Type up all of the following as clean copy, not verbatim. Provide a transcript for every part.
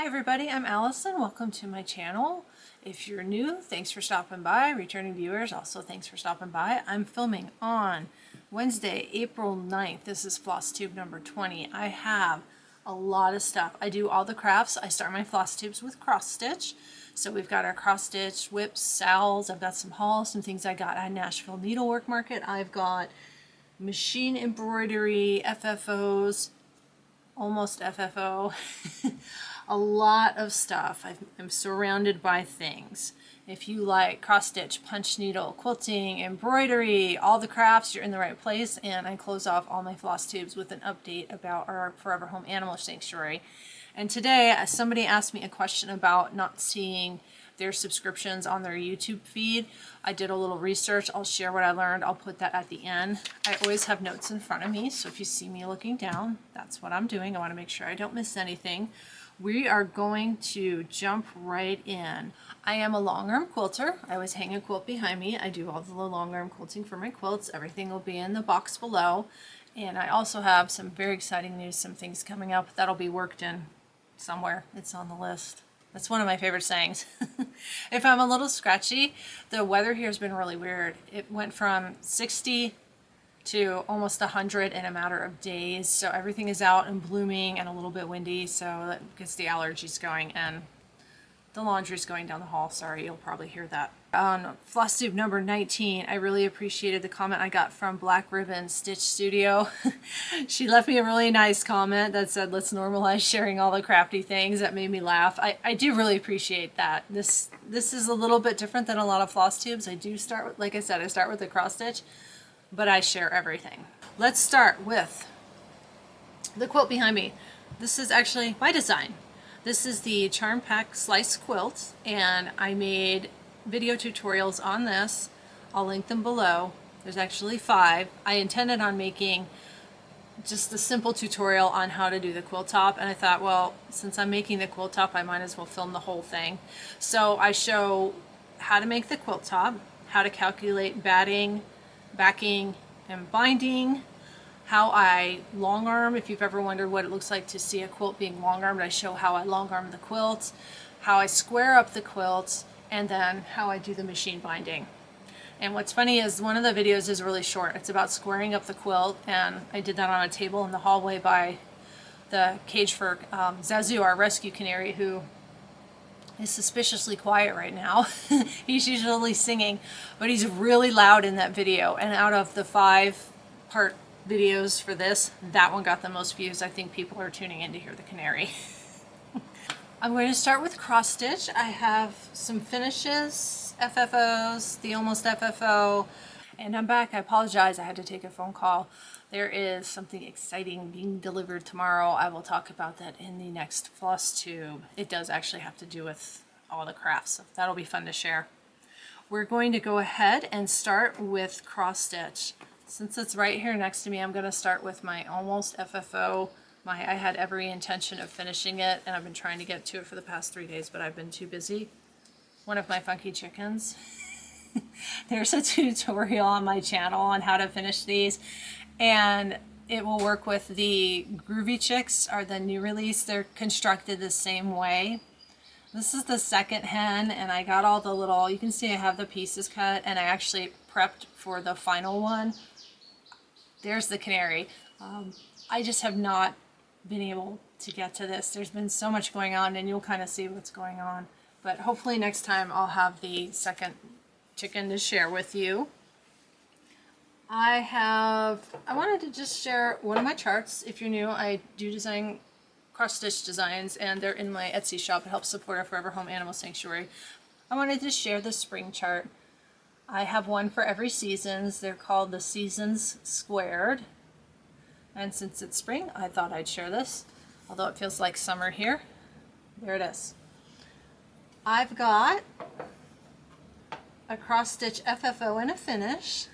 everybody, I'm Allison. Welcome to my channel. If you're new, thanks for stopping by. Returning viewers, also thanks for stopping by. I'm filming on Wednesday, April 9th. This is Flosstube number 20. I have a lot of stuff. I do all the crafts. I start my Flosstubes with cross stitch. So we've got our cross stitch, whips, sowls. I've got some hauls, some things I got at Nashville Needlework Market. I've got machine embroidery, FFOs, almost FFO. A lot of stuff. I'm surrounded by things. If you like cross stitch, punch needle, quilting, embroidery, all the crafts, you're in the right place. And I close off all my Flosstubes with an update about our Forever Home Animal Sanctuary. And today somebody asked me a question about not seeing their subscriptions on their YouTube feed. I did a little research. I'll share what I learned. I'll put that at the end. I always have notes in front of me, so if you see me looking down, that's what I'm doing. I want to make sure I don't miss anything. We are going to jump right in. I am a long arm quilter. I always hang a quilt behind me. I do all the long arm quilting for my quilts. Everything will be in the box below. And I also have some very exciting news, some things coming up that'll be worked in somewhere. It's on the list. That's one of my favorite sayings. If I'm a little scratchy, the weather here has been really weird. It went from 60 to almost 100 in a matter of days. So everything is out and blooming and a little bit windy. So that gets the allergies going and the laundry's going down the hall. Sorry, you'll probably hear that. On Flosstube number 19, I really appreciated the comment I got from Black Ribbon Stitch Studio. She left me a really nice comment that said, let's normalize sharing all the crafty things. That made me laugh. I do really appreciate that. This is a little bit different than a lot of Flosstubes. I do start with, like I said, I start with the cross stitch, but I share everything. Let's start with the quilt behind me. This is actually my design. This is the Charm Pack Slice Quilt, and I made video tutorials on this. I'll link them below. There's actually 5. I intended on making just a simple tutorial on how to do the quilt top, and I thought, well, since I'm making the quilt top, I might as well film the whole thing. So I show how to make the quilt top, how to calculate batting, backing, and binding, how I long arm. If you've ever wondered what it looks like to see a quilt being long armed, I show how I long arm the quilt, how I square up the quilt, and then how I do the machine binding. And what's funny is one of the videos is really short. It's about squaring up the quilt, and I did that on a table in the hallway by the cage for Zazu, our rescue canary, who is suspiciously quiet right now. He's usually singing, but he's really loud in that video. And out of the 5-part videos for this, that one got the most views. I think people are tuning in to hear the canary. I'm going to start with cross stitch. I have some finishes, FFOs, the almost FFO, and I'm back. I apologize, I had to take a phone call. There is something exciting being delivered tomorrow. I will talk about that in the next Flosstube. It does actually have to do with all the crafts, so that'll be fun to share. We're going to go ahead and start with cross stitch. Since it's right here next to me, I'm going to start with my almost FFO. I had every intention of finishing it, and I've been trying to get to it for the past 3 days, but I've been too busy. One of my funky chickens. There's a tutorial on my channel on how to finish these, and it will work with the Groovy Chicks, are the new release. They're constructed the same way. This is the second hen, and I got all the little, you can see I have the pieces cut, and I actually prepped for the final one. There's the canary. I just have not been able to get to this. There's been so much going on, and you'll kind of see what's going on. But hopefully next time I'll have the second chicken to share with you. I wanted to just share one of my charts. If you're new, I do design cross-stitch designs, and they're in my Etsy shop. It helps support our Forever Home Animal Sanctuary. I wanted to share the spring chart. I have one for every seasons. They're called the Seasons Squared. And since it's spring, I thought I'd share this, although it feels like summer here. There it is. I've got a cross-stitch FFO and a finish.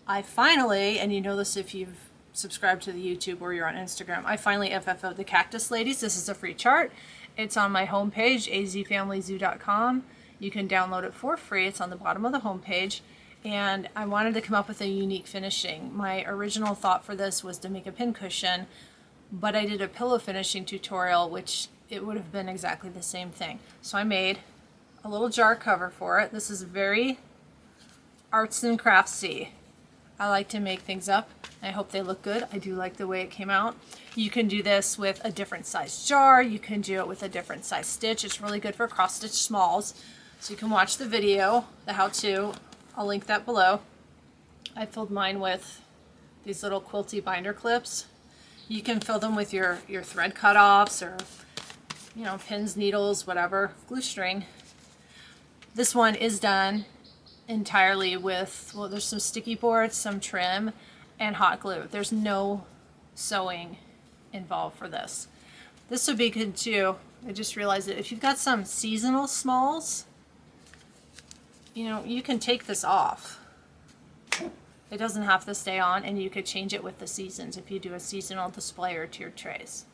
I finally, and you know this if you've subscribed to the YouTube or you're on Instagram, I finally FFO'd the Cactus Ladies. This is a free chart. It's on my homepage, azfamilyzoo.com. You can download it for free. It's on the bottom of the homepage. And I wanted to come up with a unique finishing. My original thought for this was to make a pincushion, but I did a pillow finishing tutorial, which it would have been exactly the same thing. So I made a little jar cover for it. This is very arts and craftsy. I like to make things up. I hope they look good. I do like the way it came out. You can do this with a different size jar. You can do it with a different size stitch. It's really good for cross stitch smalls. So you can watch the video, the how-to. I'll link that below. I filled mine with these little quilty binder clips. You can fill them with your thread cutoffs or, you know, pins, needles, whatever, glue string. This one is done entirely with, well, there's some sticky boards, some trim, and hot glue. There's no sewing involved for this. This would be good too. I just realized that if you've got some seasonal smalls, you know, you can take this off. It doesn't have to stay on, and you could change it with the seasons if you do a seasonal display or tiered trays.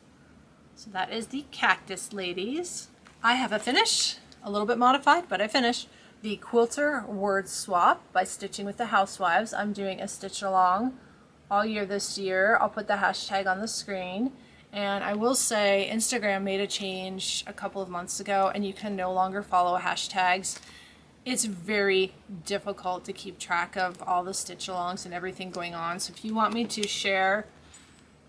So that is the Cactus Ladies. I have a finish, a little bit modified, but I finished the Quilter Word Swap by Stitching with the Housewives. I'm doing a stitch along all year this year. I'll put the hashtag on the screen. And I will say Instagram made a change a couple of months ago, and you can no longer follow hashtags. It's very difficult to keep track of all the stitch alongs and everything going on. So if you want me to share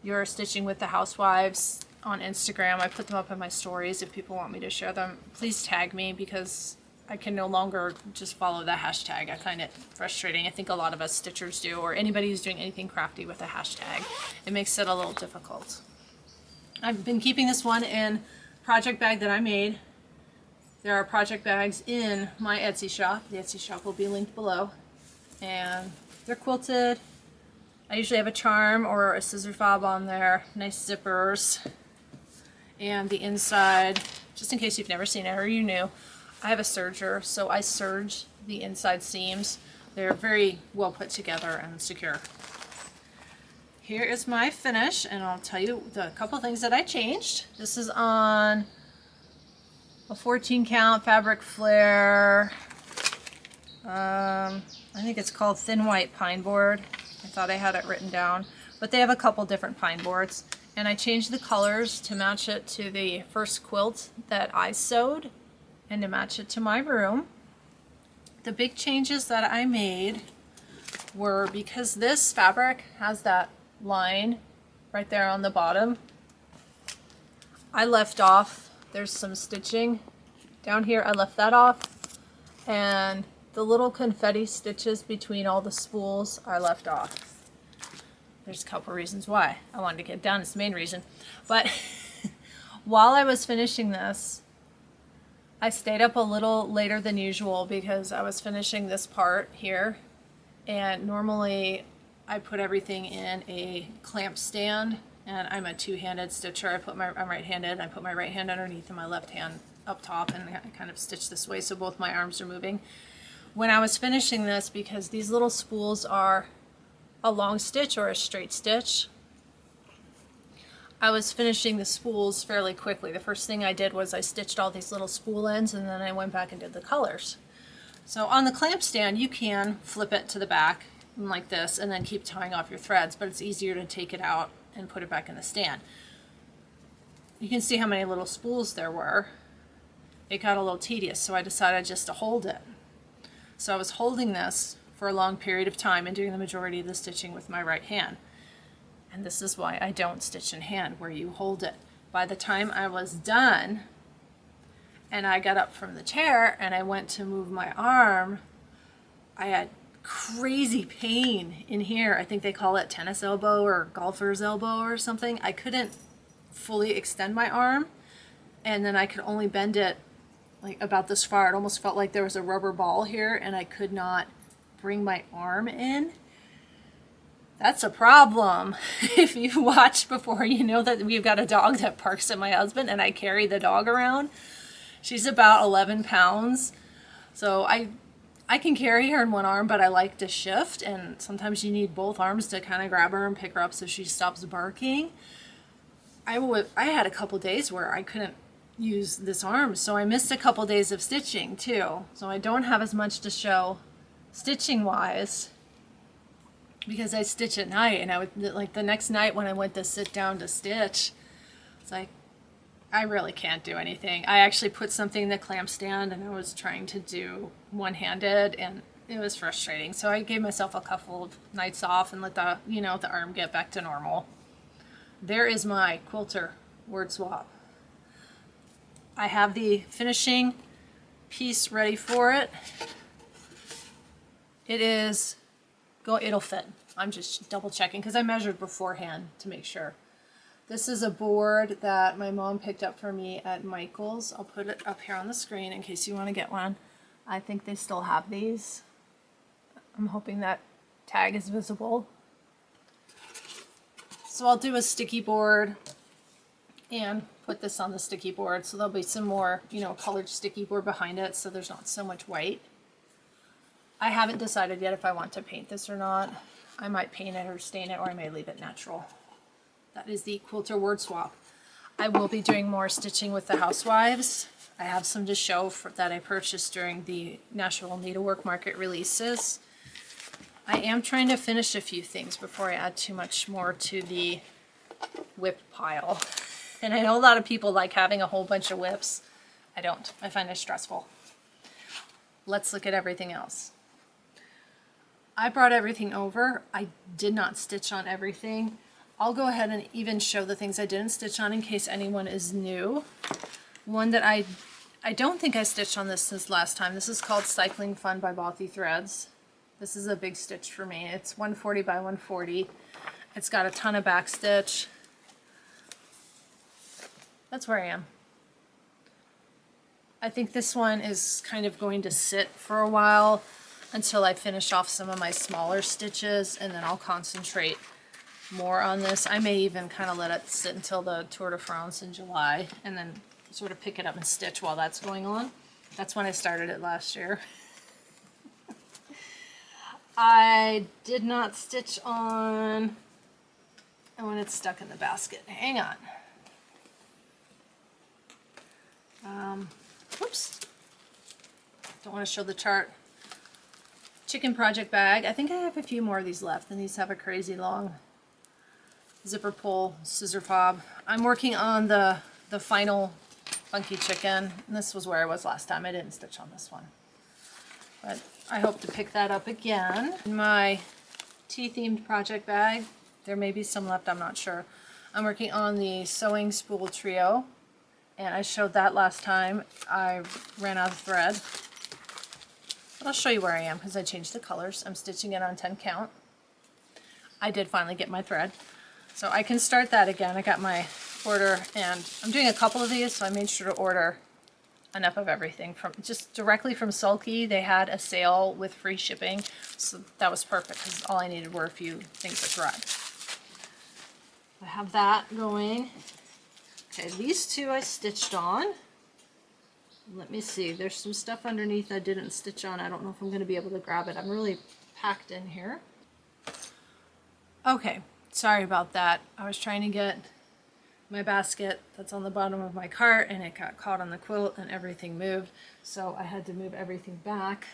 your Stitching with the Housewives on Instagram, I put them up in my stories. If people want me to share them, please tag me, because I can no longer just follow that hashtag. I find it frustrating. I think a lot of us stitchers do, or anybody who's doing anything crafty with a hashtag. It makes it a little difficult. I've been keeping this one in project bag that I made. There are project bags in my Etsy shop. The Etsy shop will be linked below. And they're quilted. I usually have a charm or a scissor fob on there. Nice zippers. And the inside, just in case you've never seen it or you're new, I have a serger, so I serge the inside seams. They're very well put together and secure. Here is my finish, and I'll tell you the couple things that I changed. This is on a 14 count fabric flare. I think it's called Thin White Pine Board. I thought I had it written down, but they have a couple different pine boards, and I changed the colors to match it to the first quilt that I sewed and to match it to my room. The big changes that I made were, because this fabric has that line right there on the bottom, I left off, there's some stitching down here, I left that off, and the little confetti stitches between all the spools are left off. There's a couple reasons why. I wanted to get it done, it's the main reason. But while I was finishing this, I stayed up a little later than usual because I was finishing this part here, and normally I put everything in a clamp stand, and I'm a two-handed stitcher. I'm right-handed, and I put my right hand underneath and my left hand up top, and I kind of stitch this way so both my arms are moving. When I was finishing this, because these little spools are a long stitch or a straight stitch, I was finishing the spools fairly quickly. The first thing I did was I stitched all these little spool ends, and then I went back and did the colors. So on the clamp stand, you can flip it to the back like this and then keep tying off your threads, but it's easier to take it out and put it back in the stand. You can see how many little spools there were. It got a little tedious, so I decided just to hold it. So I was holding this for a long period of time and doing the majority of the stitching with my right hand. And this is why I don't stitch in hand, where you hold it. By the time I was done and I got up from the chair and I went to move my arm, I had crazy pain in here. I think they call it tennis elbow or golfer's elbow or something. I couldn't fully extend my arm, and then I could only bend it like about this far. It almost felt like there was a rubber ball here, and I could not bring my arm in. That's a problem. If you've watched before, you know that we've got a dog that barks at my husband, and I carry the dog around. She's about 11 pounds, so I can carry her in one arm, but I like to shift, and sometimes you need both arms to kind of grab her and pick her up so she stops barking. I had a couple days where I couldn't use this arm, so I missed a couple days of stitching too. So I don't have as much to show stitching wise because I stitch at night, and I would, like, the next night when I went to sit down to stitch, it's like I really can't do anything. I actually put something in the clamp stand and I was trying to do one-handed and it was frustrating. So I gave myself a couple of nights off and let the, you know, the arm get back to normal. There is my quilter word swap. I have the finishing piece ready for it. It'll fit. I'm just double checking because I measured beforehand to make sure. This is a board that my mom picked up for me at Michael's. I'll put it up here on the screen in case you want to get one. I think they still have these. I'm hoping that tag is visible. So I'll do a sticky board and put this on the sticky board. So there'll be some more, you know, colored sticky board behind it so there's not so much white. I haven't decided yet if I want to paint this or not. I might paint it or stain it, or I may leave it natural. That is the quilter word swap. I will be doing more stitching with the housewives. I have some to show that I purchased during the National Needlework Market releases. I am trying to finish a few things before I add too much more to the whip pile. And I know a lot of people like having a whole bunch of whips. I don't. I find it stressful. Let's look at everything else. I brought everything over. I did not stitch on everything. I'll go ahead and even show the things I didn't stitch on in case anyone is new. One that I don't think I stitched on this since last time. This is called Cycling Fun by Bothy Threads. This is a big stitch for me. It's 140 by 140. It's got a ton of back stitch. That's where I am. I think this one is kind of going to sit for a while until I finish off some of my smaller stitches, and then I'll concentrate more on this. I may even kind of let it sit until the Tour de France in July and then sort of pick it up and stitch while that's going on. That's when I started it last year. I did not stitch on, and when it's stuck in the basket, hang on. Whoops. Don't want to show the chart. Chicken project bag. I think I have a few more of these left, and these have a crazy long zipper pull scissor fob. I'm working on the final funky chicken, and this was where I was last time. I didn't stitch on this one, but I hope to pick that up again. In my tea-themed project bag, there may be some left, I'm not sure. I'm working on the sewing spool trio, and I showed that last time. I ran out of thread. But I'll show you where I am because I changed the colors. I'm stitching it on 10 count. I did finally get my thread, so I can start that again. I got my order, and I'm doing a couple of these, so I made sure to order enough of everything from just directly from Sulky. They had a sale with free shipping, so that was perfect because all I needed were a few things of thread. I have that going. Okay, these two I stitched on. Let me see, there's some stuff underneath I didn't stitch on. I don't know if I'm going to be able to grab it. I'm really packed in here. Okay, sorry about that. I was trying to get my basket that's on the bottom of my cart, and it got caught on the quilt and everything moved. So I had to move everything back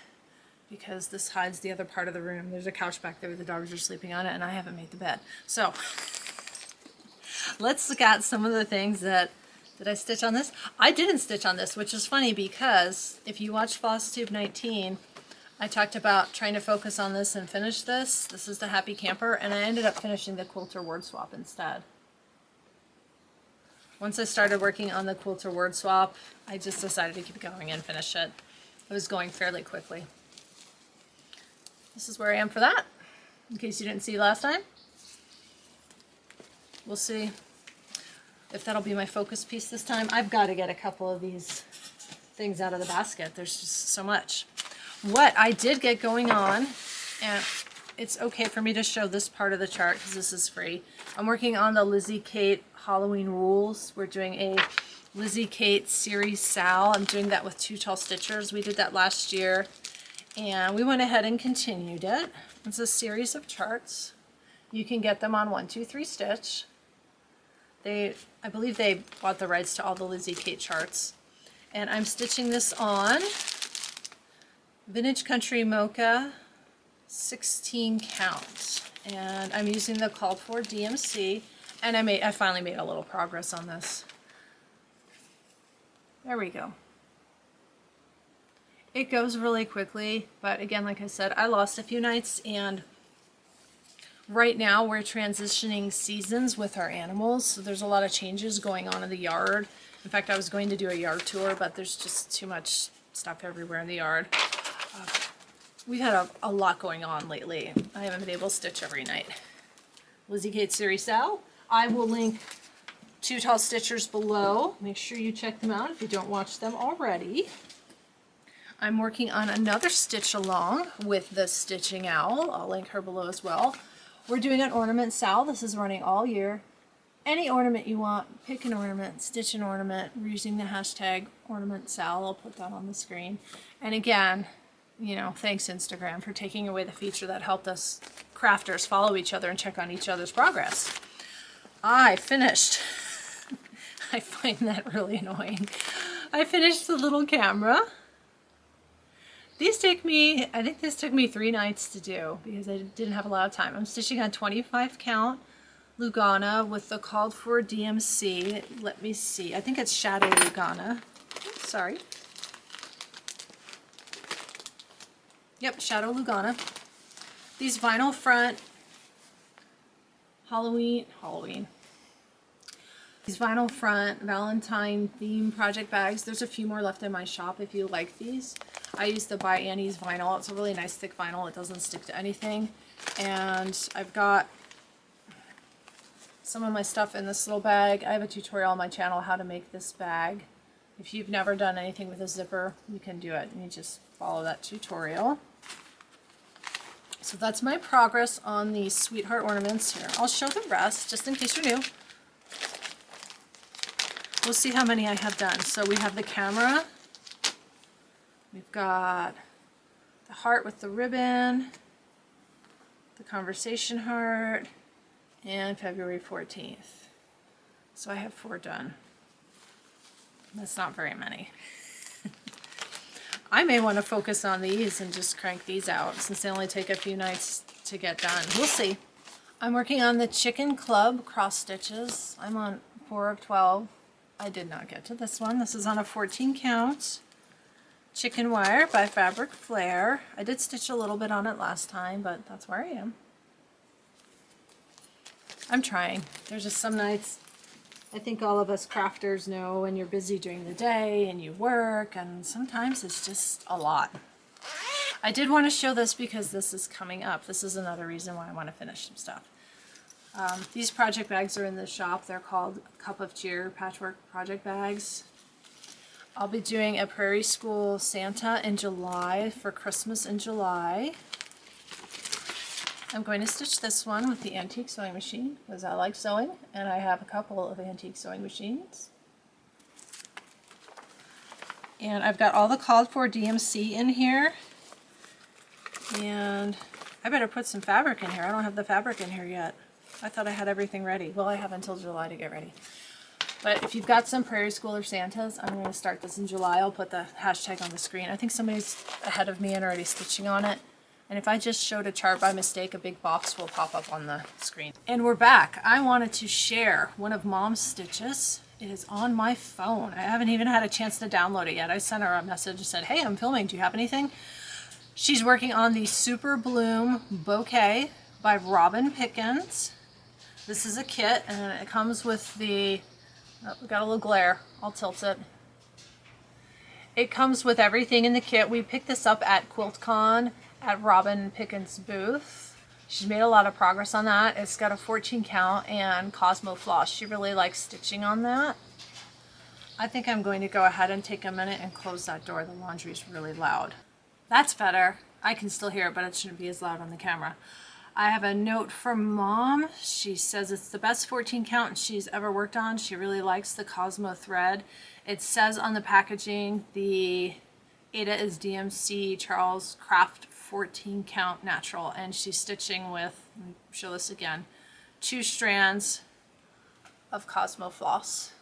because this hides the other part of the room. There's a couch back there, the dogs are sleeping on it, and I haven't made the bed. So let's look at some of the things that did I stitch on this? I didn't stitch on this, which is funny because if you watch Flosstube 19, I talked about trying to focus on this and finish this. This is the Happy Camper, and I ended up finishing the quilter word swap instead. Once I started working on the quilter word swap, I just decided to keep going and finish it. It was going fairly quickly. This is where I am for that, in case you didn't see last time. We'll see if that'll be my focus piece this time. I've got to get a couple of these things out of the basket. There's just so much. What I did get going on, and it's okay for me to show this part of the chart because this is free. I'm working on the Lizzie Kate Halloween rules. We're doing a Lizzie Kate series Sal. I'm doing that with 2 tall stitchers. We did that last year, and we went ahead and continued it. It's a series of charts. You can get them on 1, 2, 3 Stitch. I believe they bought the rights to all the Lizzie Kate charts. And I'm stitching this on Vintage Country Mocha 16 count. And I'm using the called for DMC. And I finally made a little progress on this. There we go. It goes really quickly, but again, like I said, I lost a few nights, and right now we're transitioning seasons with our animals, so there's a lot of changes going on in the yard. In fact, I was going to do a yard tour, but there's just too much stuff everywhere in the yard. We've had a lot going on lately. I haven't been able to stitch every night. Lizzie Kate Series Sal. I will link 2 Tall Stitchers below. Make sure you check them out if you don't watch them already. I'm working on another stitch along with the Stitching Owl. I'll link her below as well. We're doing an ornament Sal. This is running all year. Any ornament you want, pick an ornament, stitch an ornament. We're using the hashtag ornament Sal. I'll put that on the screen. And again, you know, thanks Instagram for taking away the feature that helped us crafters follow each other and check on each other's progress. I finished. I find that really annoying. I finished the little camera. These take me, I think this took me 3 nights to do because I didn't have a lot of time. I'm stitching on 25 count Lugana with the called for DMC. Let me see. I think it's Shadow Lugana. Oops, sorry. Yep, Shadow Lugana. These vinyl front Halloween. These vinyl front Valentine theme project bags. There's a few more left in my shop if you like these. I use the By Annie's vinyl. It's a really nice thick vinyl. It doesn't stick to anything. And I've got some of my stuff in this little bag. I have a tutorial on my channel how to make this bag. If you've never done anything with a zipper, you can do it. You just follow that tutorial. So that's my progress on these sweetheart ornaments here. I'll show the rest just in case you're new. We'll see how many I have done. So we have the camera. We've got the heart with the ribbon, the conversation heart, and February 14th. So I have 4 done. That's not very many. I may want to focus on these and just crank these out since they only take a few nights to get done. We'll see. I'm working on the Chicken Club cross stitches. I'm on 4 of 12. I did not get to this one. This is on a 14 count chicken wire by Fabric Flair. I did stitch a little bit on it last time, but that's where I am. I'm trying. There's just some nights, I think all of us crafters know when you're busy during the day and you work, and sometimes it's just a lot. I did want to show this because this is coming up. This is another reason why I want to finish some stuff. These project bags are in the shop. They're called Cup of Cheer Patchwork project bags. I'll be doing a Prairie School Santa in July for Christmas in July. I'm going to stitch this one with the antique sewing machine because I like sewing and I have a couple of antique sewing machines. And I've got all the called for DMC in here. And I better put some fabric in here. I don't have the fabric in here yet. I thought I had everything ready. Well, I have until July to get ready. But if you've got some Prairie School or Santas, I'm going to start this in July. I'll put the hashtag on the screen. I think somebody's ahead of me and already stitching on it. And if I just showed a chart by mistake, a big box will pop up on the screen. And we're back. I wanted to share one of Mom's stitches. It is on my phone. I haven't even had a chance to download it yet. I sent her a message and said, hey, I'm filming. Do you have anything? She's working on the Super Bloom Bouquet by Robin Pickens. This is a kit, and it comes with the... Oh, we got a little glare. I'll tilt it. It comes with everything in the kit. We picked this up at QuiltCon at Robin Pickens' booth. She's made a lot of progress on that. It's got a 14 count and Cosmo floss. She really likes stitching on that. I think I'm going to go ahead and take a minute and close that door. The laundry's really loud. That's better. I can still hear it, but it shouldn't be as loud on the camera. I have a note from Mom. She says it's the best 14 count she's ever worked on. She really likes the Cosmo thread. It says on the packaging the Ada is DMC Charles Craft 14 count natural, and she's stitching with, let me show this again, 2 strands of Cosmo floss.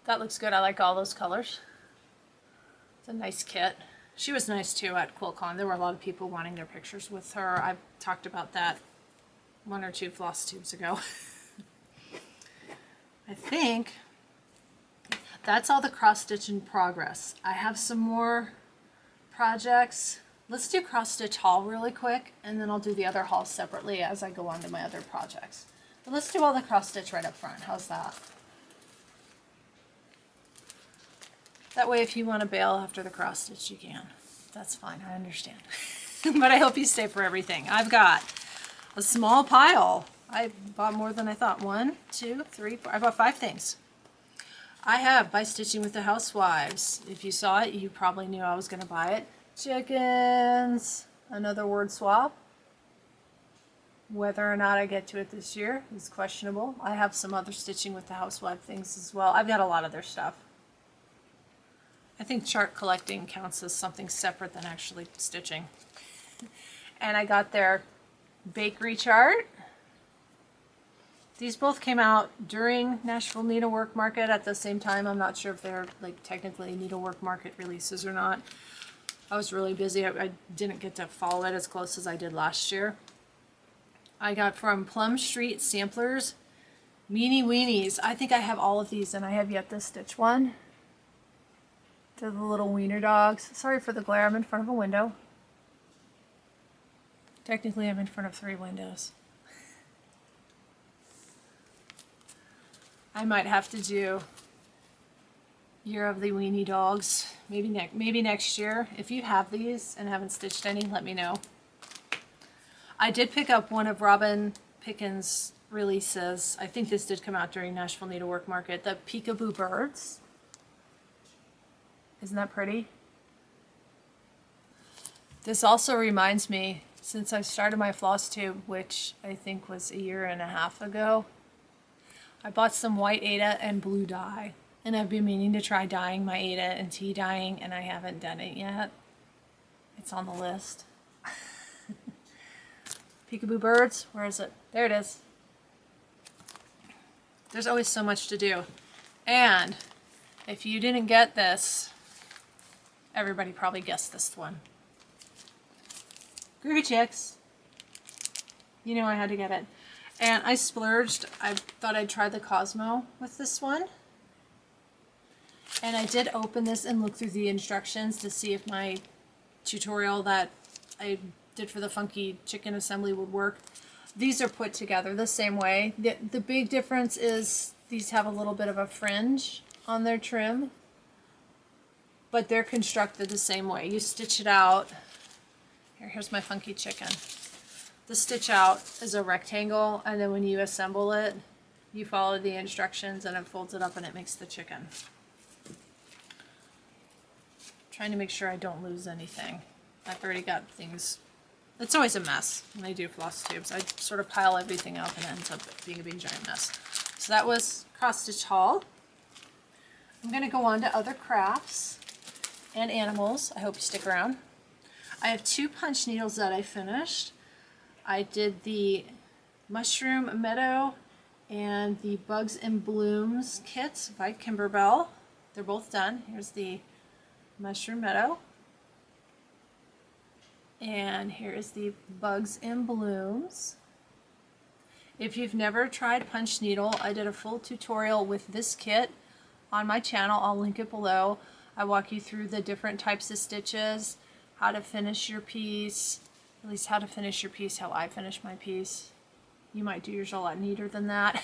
That looks good. I like all those colors. It's a nice kit. She was nice too at QuiltCon. There were a lot of people wanting their pictures with her. I've talked about that 1 or 2 Flosstubes ago. I think That's all the cross stitch in progress. I have some more projects. Let's do cross stitch haul really quick, and then I'll do the other hauls separately as I go on to my other projects. But let's do all the cross stitch right up front. How's that? That way if you want to bail after the cross stitch, you can. That's fine, I understand. But I hope you stay for everything. I've got a small pile. I bought more than I thought. 1, 2, 3, 4. I bought 5 things. I have By Stitching with the Housewives. If you saw it, you probably knew I was going to buy it. Chickens. Another word swap. Whether or not I get to it this year is questionable. I have some other Stitching with the Housewife things as well. I've got a lot of their stuff. I think chart collecting counts as something separate than actually stitching. And I got their bakery chart. These both came out during Nashville Needlework Market at the same time. I'm not sure if they're like technically Needlework Market releases or not. I was really busy. I didn't get to follow it as close as I did last year. I got from Plum Street Samplers Meanie Weenies. I think I have all of these, and I have yet to stitch one. To the little wiener dogs. Sorry for the glare. I'm in front of a window. Technically, I'm in front of 3 windows. I might have to do Year of the Weenie Dogs. Maybe next year. If you have these and haven't stitched any, let me know. I did pick up one of Robin Pickens' releases. I think this did come out during Nashville Needlework Market. The Peekaboo Birds. Isn't that pretty? This also reminds me, since I started my Flosstube, which I think was 1.5 years ago, I bought some white Aida and blue dye. And I've been meaning to try dyeing my Aida and tea dyeing, and I haven't done it yet. It's on the list. Peekaboo Birds, where is it? There it is. There's always so much to do. And if you didn't get this, everybody probably guessed this one. Groovy Chicks. You know I had to get it. And I splurged. I thought I'd try the Cosmo with this one. And I did open this and look through the instructions to see if my tutorial that I did for the funky chicken assembly would work. These are put together the same way. The big difference is these have a little bit of a fringe on their trim, but they're constructed the same way. You stitch it out. Here's my funky chicken. The stitch out is a rectangle, and then when you assemble it, you follow the instructions and it folds it up and it makes the chicken. Trying to make sure I don't lose anything. I've already got things. It's always a mess when I do floss tubes. I sort of pile everything up and it ends up being a big giant mess. So that was cross stitch haul. I'm going to go on to other crafts and animals. I hope you stick around. I have 2 punch needles that I finished. I did the Mushroom Meadow and the Bugs and Blooms kits by Kimberbell. They're both done. Here's the Mushroom Meadow. And here is the Bugs and Blooms. If you've never tried punch needle, I did a full tutorial with this kit on my channel. I'll link it below. I walk you through the different types of stitches, how to finish your piece, at least how to finish your piece, how I finish my piece. You might do yours a lot neater than that.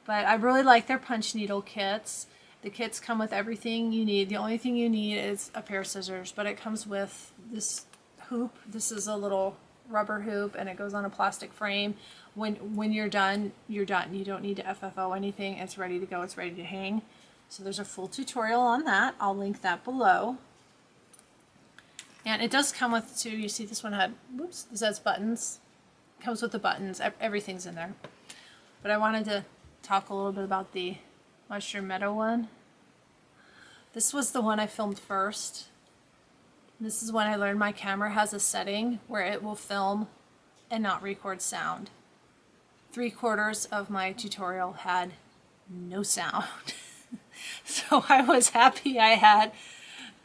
But I really like their punch needle kits. The kits come with everything you need. The only thing you need is a pair of scissors, but it comes with this hoop. This is a little rubber hoop and it goes on a plastic frame. When you're done, you're done. You don't need to FFO anything. It's ready to go. It's ready to hang. So there's a full tutorial on that. I'll link that below. And it does come with 2. You see this one had, whoops, this has buttons. It comes with the buttons. Everything's in there. But I wanted to talk a little bit about the Mushroom Meadow one. This was the one I filmed first. This is when I learned my camera has a setting where it will film and not record sound. 3/4 of my tutorial had no sound. So I was happy I had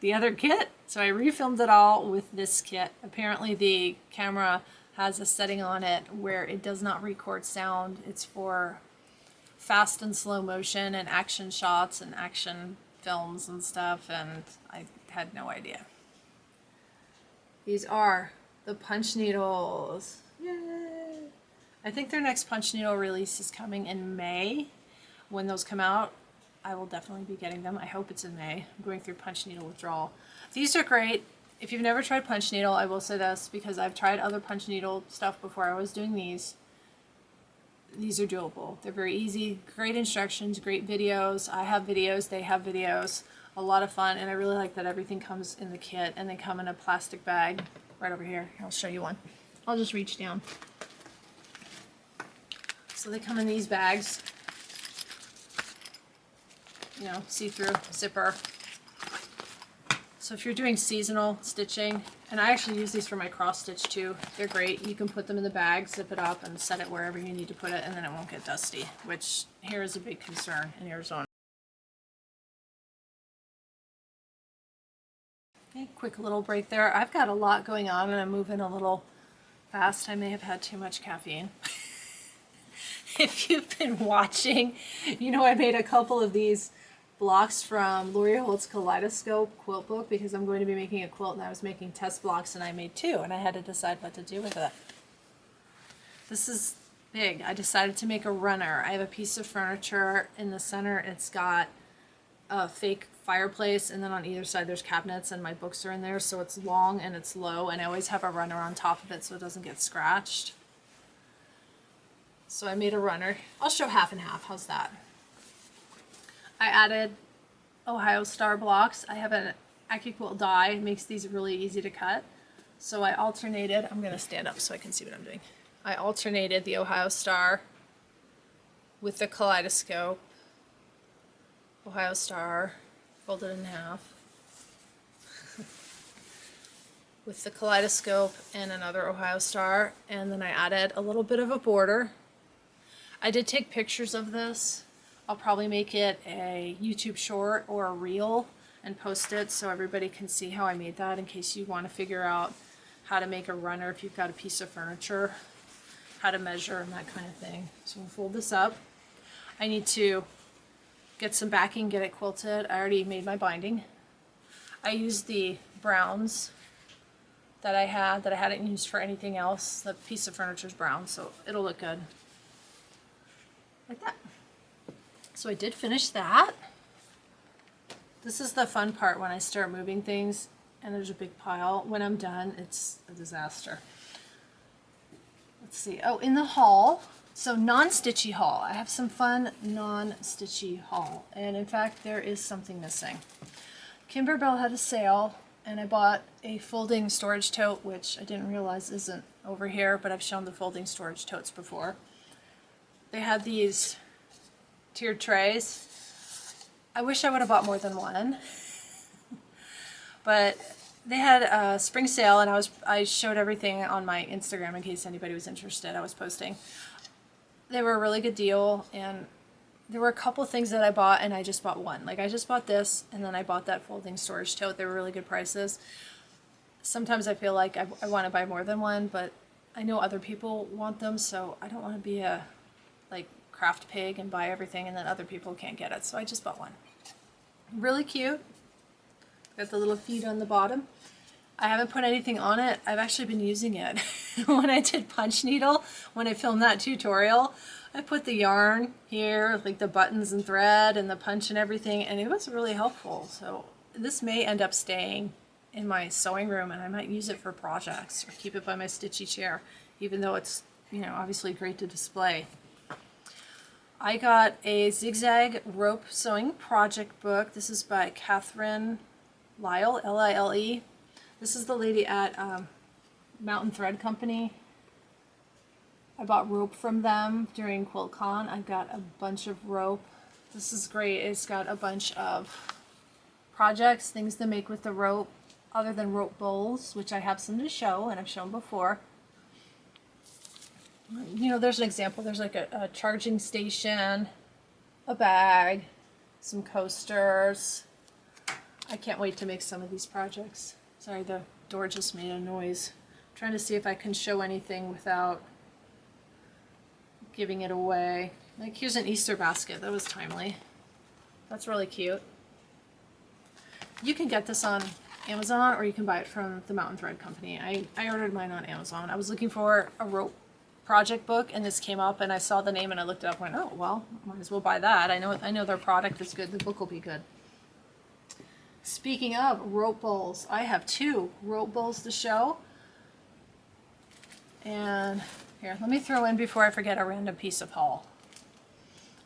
the other kit. So I refilmed it all with this kit. Apparently the camera has a setting on it where it does not record sound. It's for fast and slow motion and action shots and action films and stuff, and I had no idea. These are the punch needles. Yay! I think their next punch needle release is coming in May. When those come out, I will definitely be getting them. I hope it's in May. I'm going through punch needle withdrawal. These are great. If you've never tried punch needle, I will say this because I've tried other punch needle stuff before I was doing these. These are doable. They're very easy, great instructions, great videos. I have videos, they have videos. A lot of fun, and I really like that everything comes in the kit and they come in a plastic bag right over here. I'll show you one. I'll just reach down. So they come in these bags, you know, see-through zipper. So if you're doing seasonal stitching, and I actually use these for my cross stitch too, they're great. You can put them in the bag, zip it up, and set it wherever you need to put it, and then it won't get dusty, which here is a big concern in Arizona. Okay, quick little break there. I've got a lot going on and I'm moving a little fast. I may have had too much caffeine. If you've been watching, you know I made a couple of these blocks from Lori Holt's Kaleidoscope quilt book because I'm going to be making a quilt, and I was making test blocks and I made two and I had to decide what to do with it. This is big. I decided to make a runner. I have a piece of furniture in the center. It's got a fake fireplace, and then on either side there's cabinets and my books are in there, so it's long and it's low, and I always have a runner on top of it so it doesn't get scratched. So I made a runner. I'll show half and half. How's that? I added Ohio Star blocks. I have an AccuQuilt die. It makes these really easy to cut. So I alternated. I'm going to stand up so I can see what I'm doing. I alternated the Ohio Star with the Kaleidoscope. Ohio Star, folded in half. With the Kaleidoscope and another Ohio Star. And then I added a little bit of a border. I did take pictures of this. I'll probably make it a YouTube short or a reel and post it so everybody can see how I made that, in case you want to figure out how to make a runner if you've got a piece of furniture, how to measure and that kind of thing. So we'll fold this up. I need to get some backing, get it quilted. I already made my binding. I used the browns that I hadn't used for anything else. The piece of furniture is brown, so it'll look good. Like that. So I did finish that. This is the fun part when I start moving things and there's a big pile. When I'm done, it's a disaster. Let's see. Oh, in the haul, so non-stitchy haul. I have some fun non-stitchy haul. And in fact, there is something missing. Kimberbell had a sale and I bought a folding storage tote, which I didn't realize isn't over here, but I've shown the folding storage totes before. They had these tiered trays. I wish I would have bought more than one. But they had a spring sale and I showed everything on my Instagram in case anybody was interested. I was posting. They were a really good deal, and there were a couple things that I bought and I just bought one. Like I just bought this and then I bought that folding storage tote. They were really good prices. Sometimes I feel like I want to buy more than one, but I know other people want them, so I don't want to be a like craft pig and buy everything and then other people can't get it. So I just bought one. Really cute. Got the little feet on the bottom. I haven't put anything on it. I've actually been using it. When I did punch needle, when I filmed that tutorial, I put the yarn here, like the buttons and thread and the punch and everything, and it was really helpful. So this may end up staying in my sewing room, and I might use it for projects or keep it by my stitchy chair, even though it's, you know, obviously great to display. I got a zigzag rope sewing project book. This is by Catherine Lyle, L-I-L-E. This is the lady at Mountain Thread Company. I bought rope from them during QuiltCon. I got a bunch of rope. This is great. It's got a bunch of projects, things to make with the rope, other than rope bowls, which I have some to show, and I've shown before. You know, there's an example. There's like a charging station, a bag, some coasters. I can't wait to make some of these projects. Sorry, the door just made a noise. I'm trying to see if I can show anything without giving it away. Like here's an Easter basket. That was timely. That's really cute. You can get this on Amazon or you can buy it from the Mountain Thread Company. I ordered mine on Amazon. I was looking for a rope project book and this came up and I saw the name and I looked it up and went, oh, well, might as well buy that. I know their product is good. The book will be good. Speaking of rope bowls, I have 2 rope bowls to show. And here, let me throw in before I forget a random piece of haul.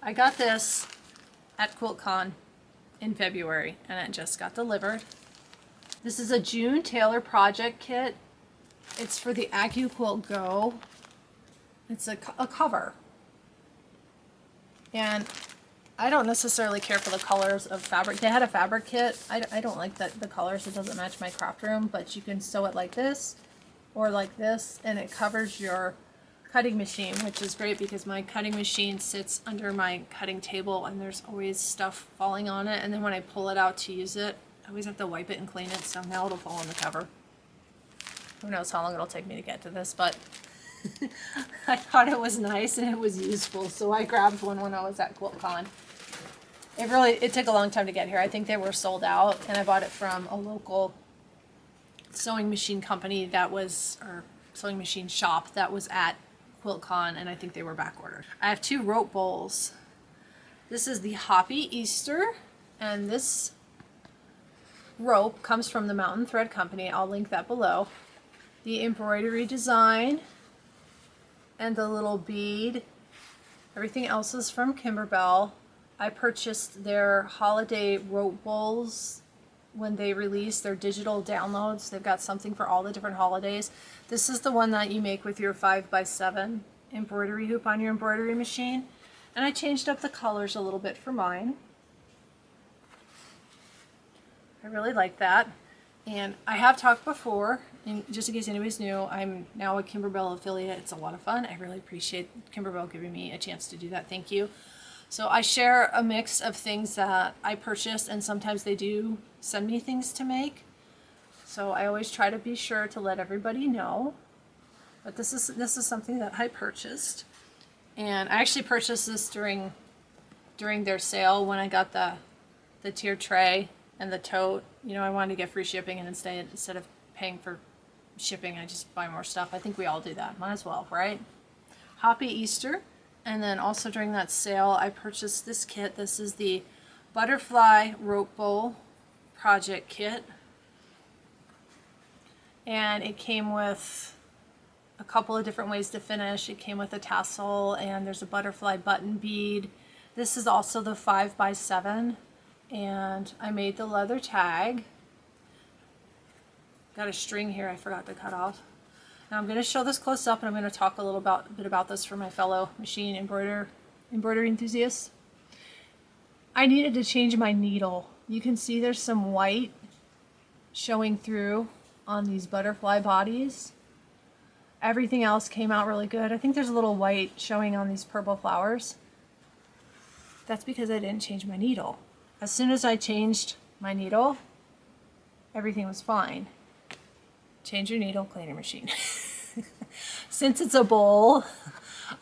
I got this at QuiltCon in February and it just got delivered. This is a June Taylor project kit. It's for the AccuQuilt Go. It's a cover. And I don't necessarily care for the colors of fabric. They had a fabric kit. I don't like the colors. It doesn't match my craft room, but you can sew it like this or like this and it covers your cutting machine, which is great because my cutting machine sits under my cutting table and there's always stuff falling on it. And then when I pull it out to use it, I always have to wipe it and clean it. So now it'll fall on the cover. Who knows how long it'll take me to get to this, but I thought it was nice and it was useful. So I grabbed one when I was at QuiltCon. It took a long time to get here. I think they were sold out and I bought it from a local sewing machine company or sewing machine shop that was at QuiltCon and I think they were back ordered. I have 2 rope bowls. This is the Hoppy Easter and this rope comes from the Mountain Thread Company. I'll link that below. The embroidery design and the little bead. Everything else is from Kimberbell. I purchased their holiday rope bowls when they released their digital downloads. They've got something for all the different holidays. This is the one that you make with your 5x7 embroidery hoop on your embroidery machine. And I changed up the colors a little bit for mine. I really like that. And I have talked before, and just in case anybody's new, I'm now a Kimberbell affiliate. It's a lot of fun. I really appreciate Kimberbell giving me a chance to do that. Thank you. So I share a mix of things that I purchased, and sometimes they do send me things to make. So I always try to be sure to let everybody know. But this is something that I purchased. And I actually purchased this during their sale when I got the tier tray and the tote. You know, I wanted to get free shipping, and instead of paying for shipping, I just buy more stuff. I think we all do that. Might as well, right? Happy Easter. And then also during that sale, I purchased this kit. This is the Butterfly Rope Bowl Project Kit. And it came with a couple of different ways to finish. It came with a tassel and there's a butterfly button bead. This is also the 5x7. And I made the leather tag. Got a string here I forgot to cut off. Now I'm going to show this close up and I'm going to talk a little bit about this for my fellow machine embroidery enthusiasts. I needed to change my needle. You can see there's some white showing through on these butterfly bodies. Everything else came out really good. I think there's a little white showing on these purple flowers. That's because I didn't change my needle. As soon as I changed my needle, everything was fine. Change your needle, clean your machine. Since it's a bowl,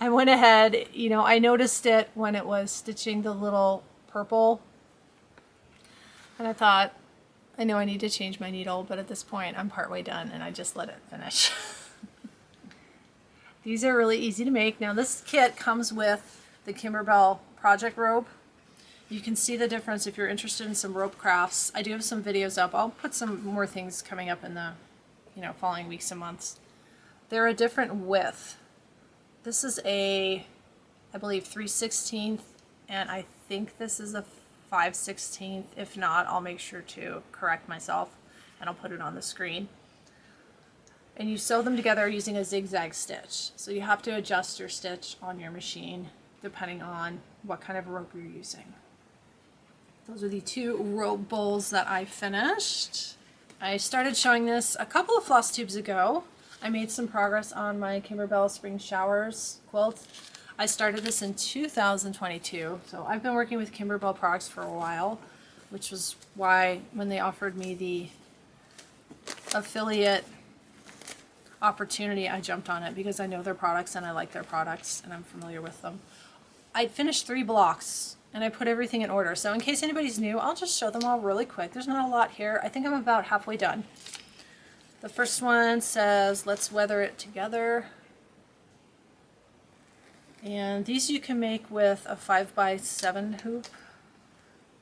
I went ahead, you know, I noticed it when it was stitching the little purple. And I thought, I know I need to change my needle, but at this point I'm partway done and I just let it finish. These are really easy to make. Now this kit comes with the Kimberbell project rope. You can see the difference if you're interested in some rope crafts. I do have some videos up. I'll put some more things coming up in the following weeks and months. They're a different width. This is I believe 3/16, and I think this is a 5/16. If not, I'll make sure to correct myself and I'll put it on the screen. And you sew them together using a zigzag stitch. So you have to adjust your stitch on your machine depending on what kind of rope you're using. Those are the 2 rope bowls that I finished. I started showing this a couple of Flosstubes ago. I made some progress on my Kimberbell Spring Showers quilt. I started this in 2022, so I've been working with Kimberbell products for a while, which was why when they offered me the affiliate opportunity, I jumped on it because I know their products and I like their products and I'm familiar with them. I'd finished 3 blocks and I put everything in order. So in case anybody's new, I'll just show them all really quick. There's not a lot here. I think I'm about halfway done. The first one says, let's weather it together. And these you can make with a 5x7 hoop.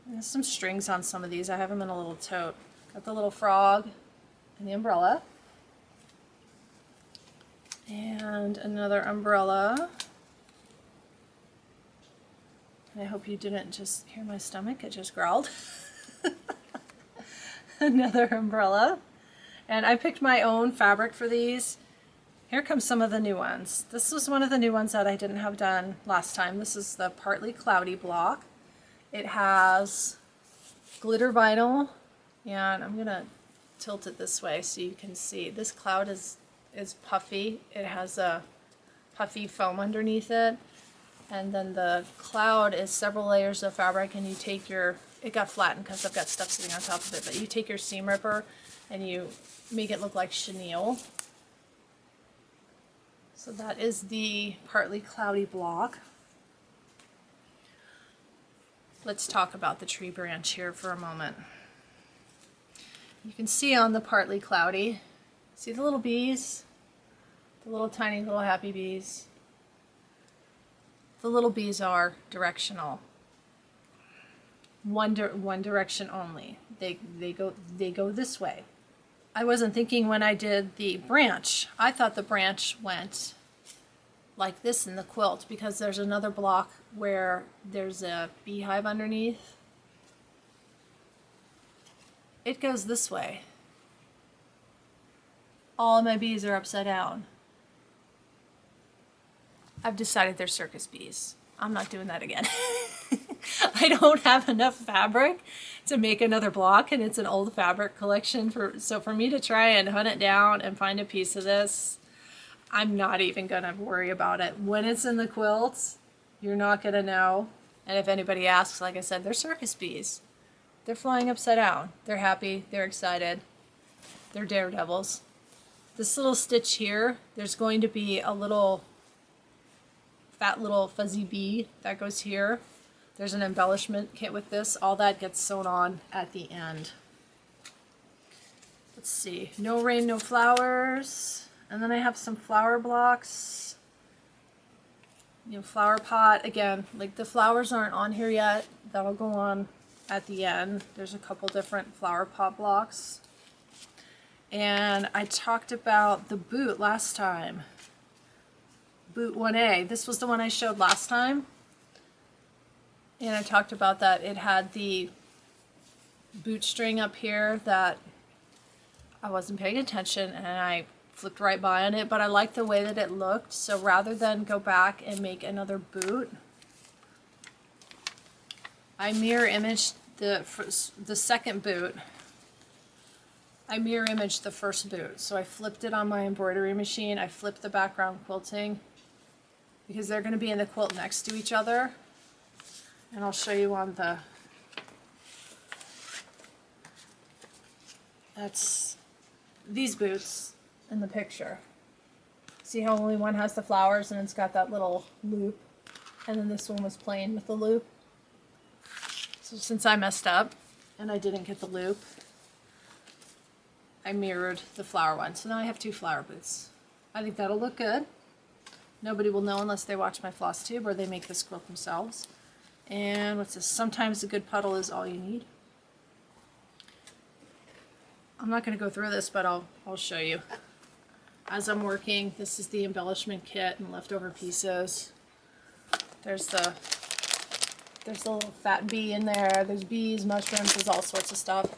There's some strings on some of these. I have them in a little tote. Got the little frog and the umbrella. And another umbrella. And I hope you didn't just hear my stomach, it just growled. Another umbrella. And I picked my own fabric for these. Here comes some of the new ones. This was one of the new ones that I didn't have done last time. This is the Partly Cloudy block. It has glitter vinyl, and I'm gonna tilt it this way so you can see. This cloud is puffy. It has a puffy foam underneath it. And then the cloud is several layers of fabric, and you take your, it got flattened because I've got stuff sitting on top of it, but you take your seam ripper and you make it look like chenille. So that is the Partly Cloudy block. Let's talk about the tree branch here for a moment. You can see on the Partly Cloudy, see the little bees? The little tiny little happy bees. The little bees are directional. One direction only. They go this way. I wasn't thinking when I did the branch. I thought the branch went like this in the quilt because there's another block where there's a beehive underneath. It goes this way. All of my bees are upside down. I've decided they're circus bees. I'm not doing that again. I don't have enough fabric to make another block, and it's an old fabric collection. So for me to try and hunt it down and find a piece of this, I'm not even gonna worry about it. When it's in the quilts, you're not gonna know. And if anybody asks, like I said, they're circus bees. They're flying upside down. They're happy, they're excited, they're daredevils. This little stitch here, there's going to be a little fat little fuzzy bee that goes here. There's an embellishment kit with this. All that gets sewn on at the end. Let's see. No rain, no flowers. And then I have some flower blocks. You know, flower pot. Again, like the flowers aren't on here yet. That'll go on at the end. There's a couple different flower pot blocks. And I talked about the boot last time. Boot 1A. This was the one I showed last time. And I talked about that. It had the boot string up here that I wasn't paying attention and I flipped right by on it, but I liked the way that it looked. So rather than go back and make another boot, I mirror imaged the second boot. I mirror imaged the first boot. So I flipped it on my embroidery machine. I flipped the background quilting because they're going to be in the quilt next to each other. And I'll show you on the, that's these boots in the picture. See how only one has the flowers and it's got that little loop, and then this one was plain with the loop. So since I messed up and I didn't get the loop, I mirrored the flower one. So now I have 2 flower boots. I think that'll look good. Nobody will know unless they watch my Flosstube or they make this quilt themselves. And what's this? Sometimes a good puddle is all you need. I'm not going to go through this, but I'll show you. As I'm working, this is the embellishment kit and leftover pieces. There's the little fat bee in there. There's bees, mushrooms, there's all sorts of stuff.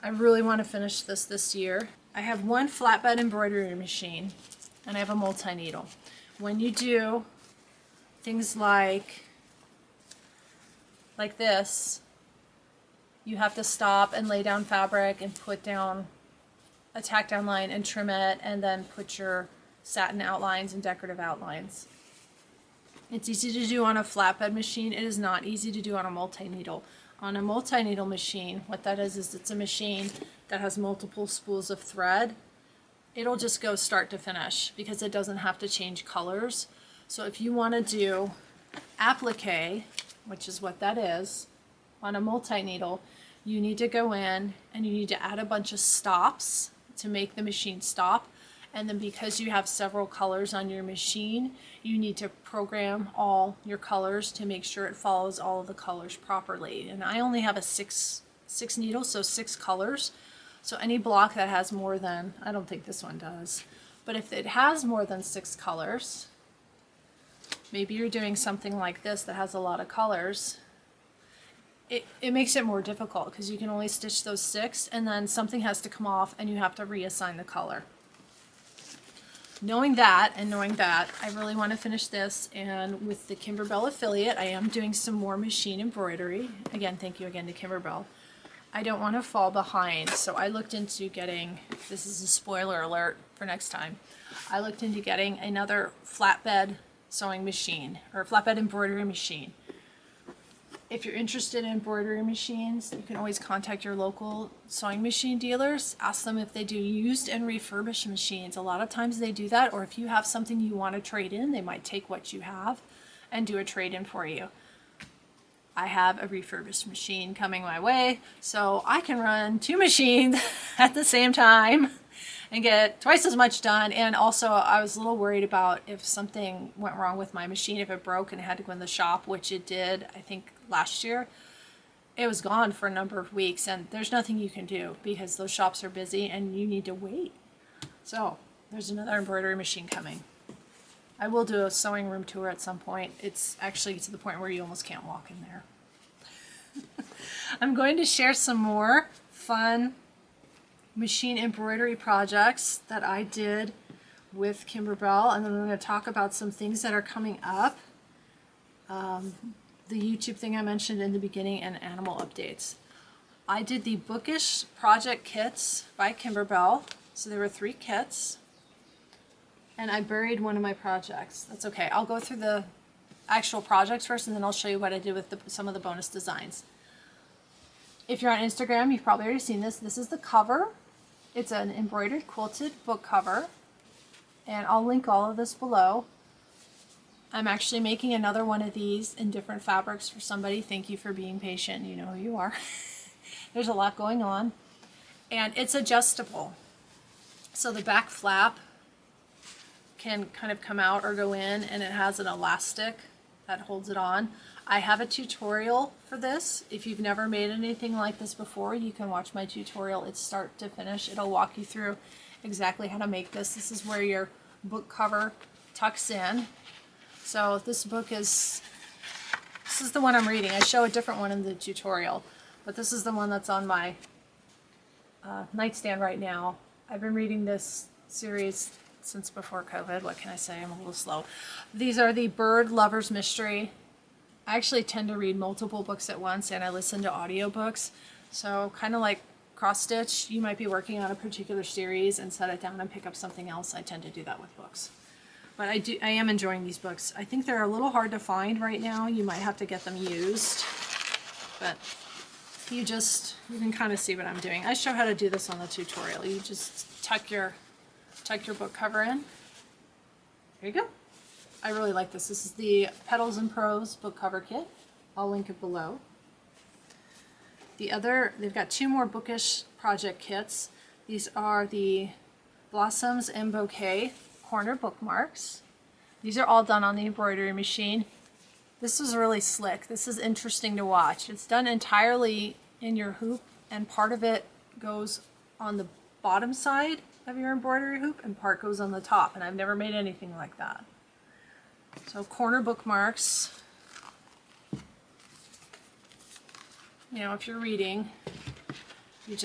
I really want to finish this year. I have one flatbed embroidery machine and I have a multi-needle. When you do things like this, you have to stop and lay down fabric and put down a tack down line and trim it, and then put your satin outlines and decorative outlines. It's easy to do on a flatbed machine. It is not easy to do on a multi-needle. On a multi-needle machine, what that is it's a machine that has multiple spools of thread. It'll just go start to finish because it doesn't have to change colors. So if you want to do applique, which is what that is, on a multi-needle, you need to go in and you need to add a bunch of stops to make the machine stop. And then because you have several colors on your machine, you need to program all your colors to make sure it follows all of the colors properly. And I only have a six needles, so 6 colors. So any block that has more than, I don't think this one does, but if it has more than 6 colors, maybe you're doing something like this that has a lot of colors, it makes it more difficult because you can only stitch those 6 and then something has to come off and you have to reassign the color. Knowing that, I really want to finish this, and with the Kimberbell affiliate, I am doing some more machine embroidery. Again, thank you again to Kimberbell. I don't want to fall behind, so I looked into getting, this is a spoiler alert for next time, I looked into getting another flatbed sewing machine, or flatbed embroidery machine. If you're interested in embroidery machines, you can always contact your local sewing machine dealers. Ask them if they do used and refurbished machines. A lot of times they do that, or if you have something you want to trade in, they might take what you have and do a trade-in for you. I have a refurbished machine coming my way, so I can run 2 machines at the same time and get twice as much done. And also I was a little worried about if something went wrong with my machine, if it broke and it had to go in the shop, which it did, I think last year. It was gone for a number of weeks and there's nothing you can do because those shops are busy and you need to wait. So there's another embroidery machine coming. I will do a sewing room tour at some point. It's actually to the point where you almost can't walk in there. I'm going to share some more fun machine embroidery projects that I did with Kimberbell, and then we're going to talk about some things that are coming up. The YouTube thing I mentioned in the beginning and animal updates. I did the Bookish Project kits by Kimberbell. So there were 3 kits. And I buried one of my projects. That's okay. I'll go through the actual projects first and then I'll show you what I did with some of the bonus designs. If you're on Instagram, you've probably already seen this. This is the cover. It's an embroidered quilted book cover. And I'll link all of this below. I'm actually making another one of these in different fabrics for somebody. Thank you for being patient. You know who you are. There's a lot going on. And it's adjustable. So the back flap can kind of come out or go in, and it has an elastic that holds it on. I have a tutorial for this. If you've never made anything like this before, you can watch my tutorial. It's start to finish. It'll walk you through exactly how to make this. This is where your book cover tucks in. So this is the one I'm reading. I show a different one in the tutorial, but this is the one that's on my nightstand right now. I've been reading this series since before COVID. What can I say? I'm a little slow. These are the Bird Lover's Mystery. I actually tend to read multiple books at once, and I listen to audiobooks. So kind of like cross stitch, you might be working on a particular series and set it down and pick up something else. I tend to do that with books. But I am enjoying these books. I think they're a little hard to find right now. You might have to get them used. But you can kind of see what I'm doing. I show how to do this on the tutorial. You just tuck your book cover in. There you go. I really like this. This is the Petals and Prose book cover kit. I'll link it below. They've got 2 more Bookish Project kits. These are the Blossoms and Bouquet corner bookmarks. These are all done on the embroidery machine. This was really slick. This is interesting to watch. It's done entirely in your hoop, and part of it goes on the bottom side of your embroidery hoop and part goes on the top, and I've never made anything like that. So corner bookmarks, you know, if you're reading, it's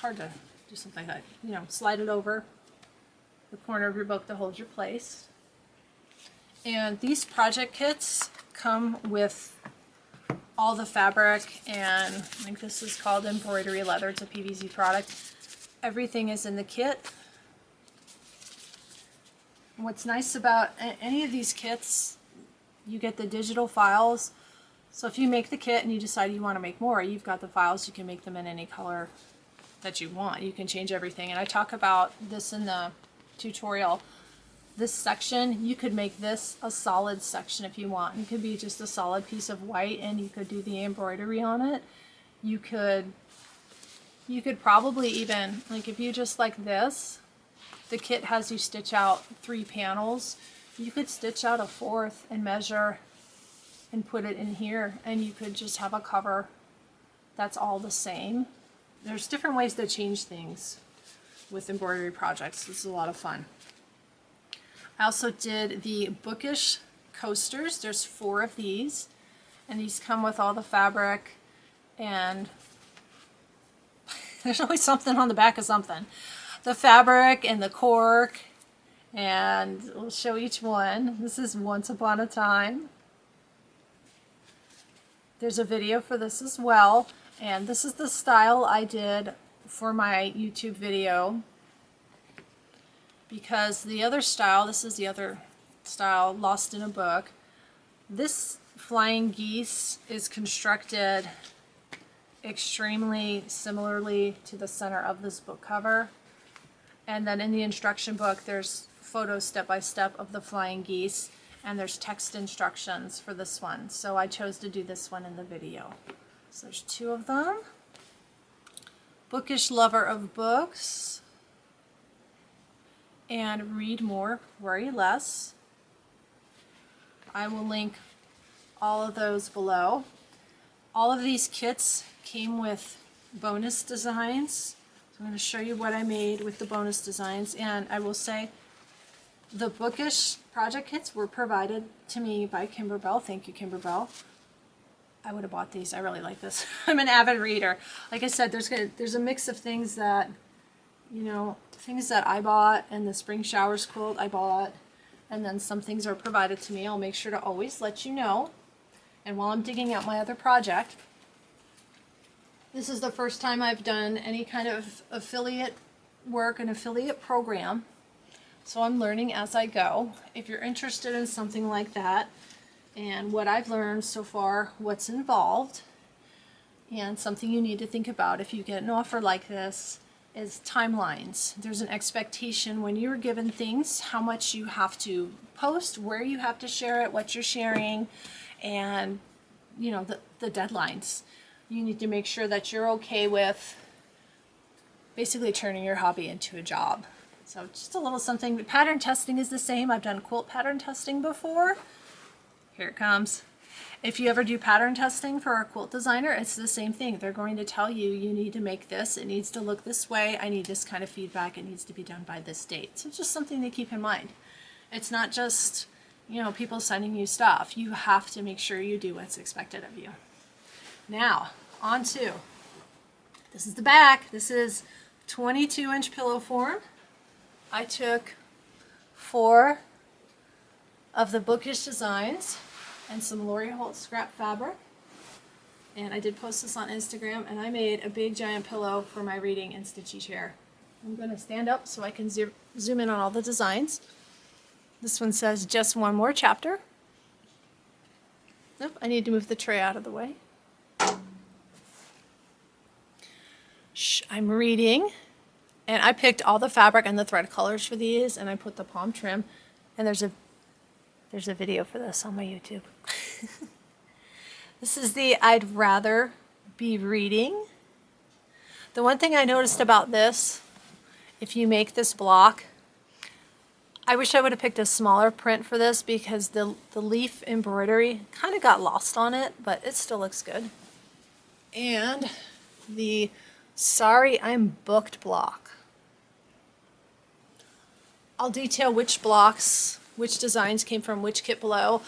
hard to do something like that, you know, slide it over the corner of your book to hold your place. And these project kits come with all the fabric, and I think this is called embroidery leather. It's a PVC product. Everything is in the kit. What's nice about any of these kits, you get the digital files. So if you make the kit and you decide you want to make more, you've got the files. You can make them in any color that you want. You can change everything. And I talk about this in the tutorial. this section, you could make this a solid section if you want. It could be just a solid piece of white and you could do the embroidery on it. You could probably even, like if you just like this, the kit has you stitch out 3 panels. You could stitch out a 4th and measure and put it in here, and you could just have a cover that's all the same. There's different ways to change things with embroidery projects. This is a lot of fun. I also did the Bookish Coasters. There's 4 of these, and these come with all the fabric, and there's always something on the back of something. The fabric and the cork, and we'll show each one. This is Once Upon a Time. There's a video for this as well, and this is the style I did for my YouTube video, because the other style, this is the other style, Lost in a Book. This flying geese is constructed extremely similarly to the center of this book cover, and then in the instruction book there's photos step by step of the flying geese, and there's text instructions for this one, so I chose to do this one in the video. So there's 2 of them. Bookish Lover of Books and Read More, Worry Less. I will link all of those below. All of these kits came with bonus designs. So I'm going to show you what I made with the bonus designs, and I will say the Bookish project kits were provided to me by Kimberbell. Thank you, Kimberbell. I would have bought these. I really like this. I'm an avid reader. Like I said, there's a mix of things that, you know, things that I bought, and the spring showers quilt I bought, and then some things are provided to me. I'll make sure to always let you know. And while I'm digging out my other project, this is the first time I've done any kind of affiliate work, an affiliate program. So I'm learning as I go. If you're interested in something like that, and what I've learned so far, what's involved, and something you need to think about if you get an offer like this, is timelines. There's an expectation when you're given things, how much you have to post, where you have to share it, what you're sharing, and you know, the deadlines. You need to make sure that you're okay with basically turning your hobby into a job. So just a little something. Pattern testing is the same. I've done quilt pattern testing before. Here it comes. If you ever do pattern testing for a quilt designer, it's the same thing. They're going to tell you, you need to make this, it needs to look this way, I need this kind of feedback, it needs to be done by this date. So it's just something to keep in mind. It's not just, you know, people sending you stuff. You have to make sure you do what's expected of you. Now, on to, this is the back. This is 22-inch pillow form. I took 4 of the Bookish designs and some Lori Holt scrap fabric, and I did post this on Instagram, and I made a big giant pillow for my reading and stitchy chair. I'm going to stand up so I can zoom in on all the designs. This one says just one more chapter. Nope, I need to move the tray out of the way. Shh, I'm reading, and I picked all the fabric and the thread colors for these, and I put the palm trim, and there's a video for this on my YouTube. This is the I'd Rather Be Reading. The one thing I noticed about this, if you make this block, I wish I would have picked a smaller print for this, because the leaf embroidery kind of got lost on it, but it still looks good. And the Sorry I'm Booked block. I'll detail which blocks, which designs came from which kit below.